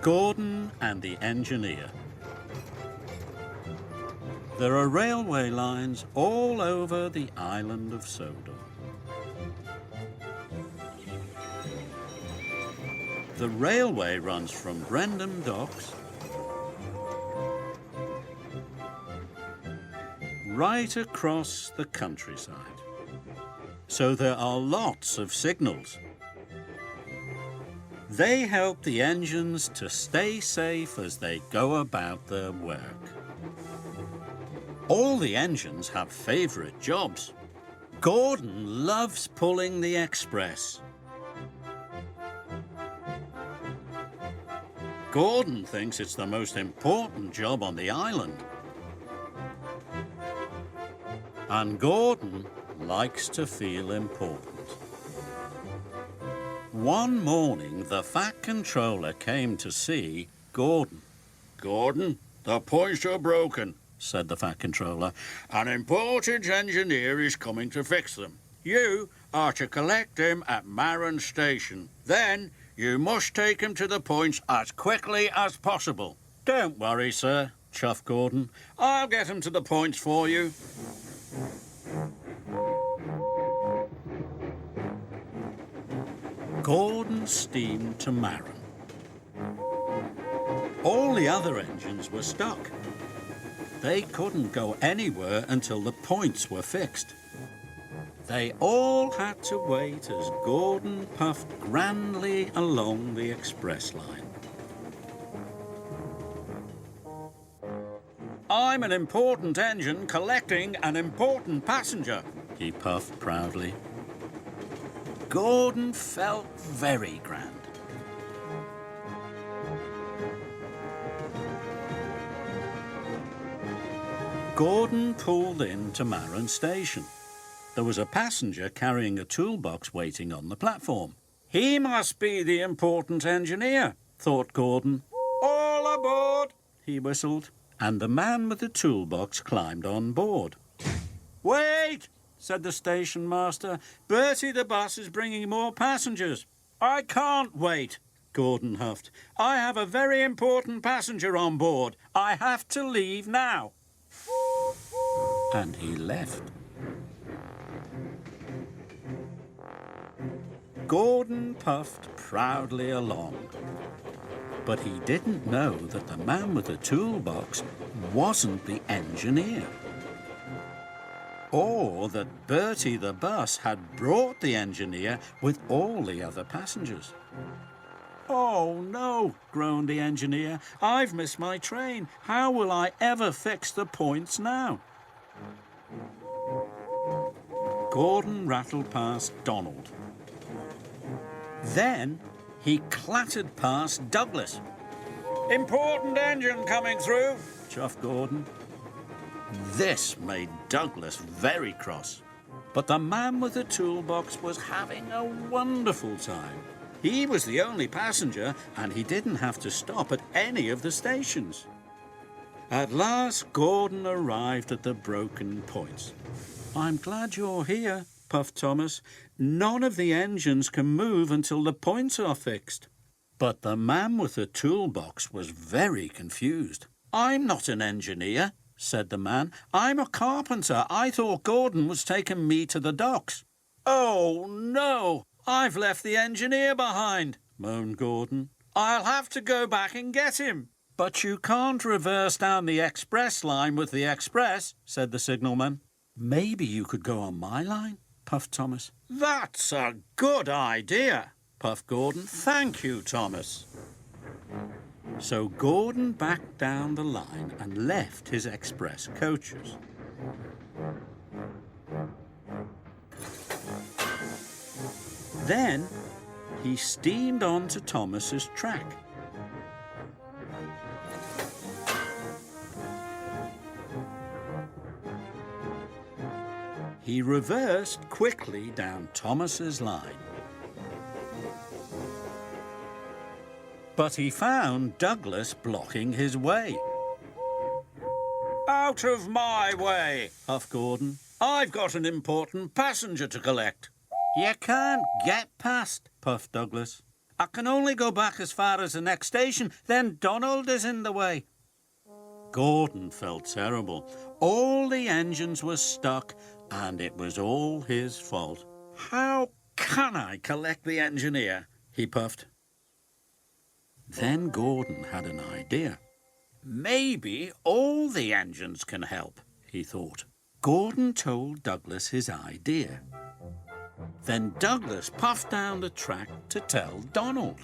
Gordon and the Engineer. There are railway lines all over the island of Sodor. The railway runs from Brendam Docks right across the countryside. So there are lots of signals. They help the engines to stay safe as they go about their work. All the engines have favourite jobs. Gordon loves pulling the express. Gordon thinks it's the most important job on the island. And Gordon likes to feel important. One morning, the Fat Controller came to see Gordon. "Gordon, the points are broken," said the Fat Controller. "An important engineer is coming to fix them. You are to collect him at Marron Station. Then you must take him to the points as quickly as possible." "Don't worry, sir," chuffed Gordon. "I'll get him to the points for you." Gordon steamed to Marron. All the other engines were stuck. They couldn't go anywhere until the points were fixed. They all had to wait as Gordon puffed grandly along the express line. "I'm an important engine collecting an important passenger," he puffed proudly. Gordon felt very grand. Gordon pulled into Marron Station. There was a passenger carrying a toolbox waiting on the platform. "He must be the important engineer," thought Gordon. "All aboard," he whistled, and the man with the toolbox climbed on board. "Wait," said the station master. "Bertie the bus is bringing more passengers." "I can't wait," Gordon huffed. "I have a very important passenger on board. I have to leave now." And he left. Gordon puffed proudly along. But he didn't know that the man with the toolbox wasn't the engineer. Or that Bertie the bus had brought the engineer with all the other passengers. "Oh, no," groaned the engineer. "I've missed my train. How will I ever fix the points now?" Gordon rattled past Donald. Then he clattered past Douglas. "Important engine coming through," chuffed Gordon. This made Douglas very cross. But the man with the toolbox was having a wonderful time. He was the only passenger, and he didn't have to stop at any of the stations. At last, Gordon arrived at the broken points. "I'm glad you're here," puffed Thomas. "None of the engines can move until the points are fixed." But the man with the toolbox was very confused. "I'm not an engineer," said the man. "I'm a carpenter. I thought Gordon was taking me to the docks." "Oh, no, I've left the engineer behind," moaned Gordon. "I'll have to go back and get him." "But you can't reverse down the express line with the express," said the signalman. "Maybe you could go on my line," puffed Thomas. "That's a good idea," puffed Gordon. "Thank you, Thomas." So Gordon backed down the line and left his express coaches. Then he steamed on to Thomas's track. He reversed quickly down Thomas's line. But he found Douglas blocking his way. "Out of my way," huffed Gordon. "I've got an important passenger to collect." "You can't get past," puffed Douglas. I can only go back as far as the next station, then Donald is in the way. Gordon felt terrible. All the engines were stuck, and it was all his fault. How can I collect the engineer? He puffed. Then Gordon had an idea. Maybe all the engines can help, he thought. Gordon told Douglas his idea. Then Douglas puffed down the track to tell Donald.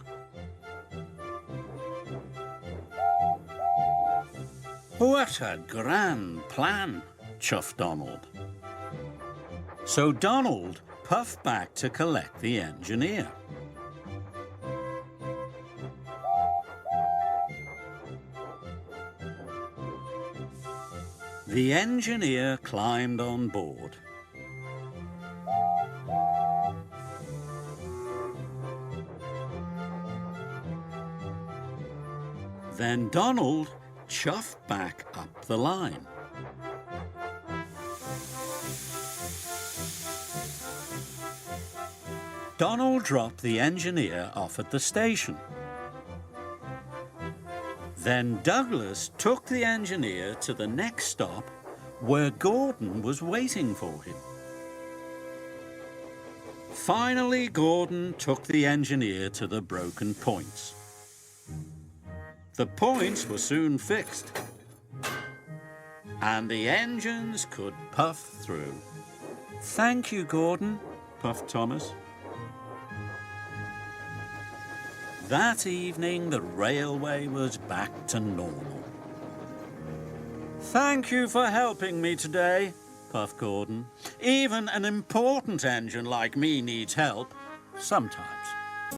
What a grand plan, chuffed Donald. So Donald puffed back to collect the engineer. The engineer climbed on board. Then Donald chuffed back up the line. Donald dropped the engineer off at the station. Then Douglas took the engineer to the next stop where Gordon was waiting for him. Finally, Gordon took the engineer to the broken points. The points were soon fixed, and the engines could puff through. Thank you, Gordon, puffed Thomas. That evening, the railway was back to normal. Thank you for helping me today, puffed Gordon. Even an important engine like me needs help sometimes.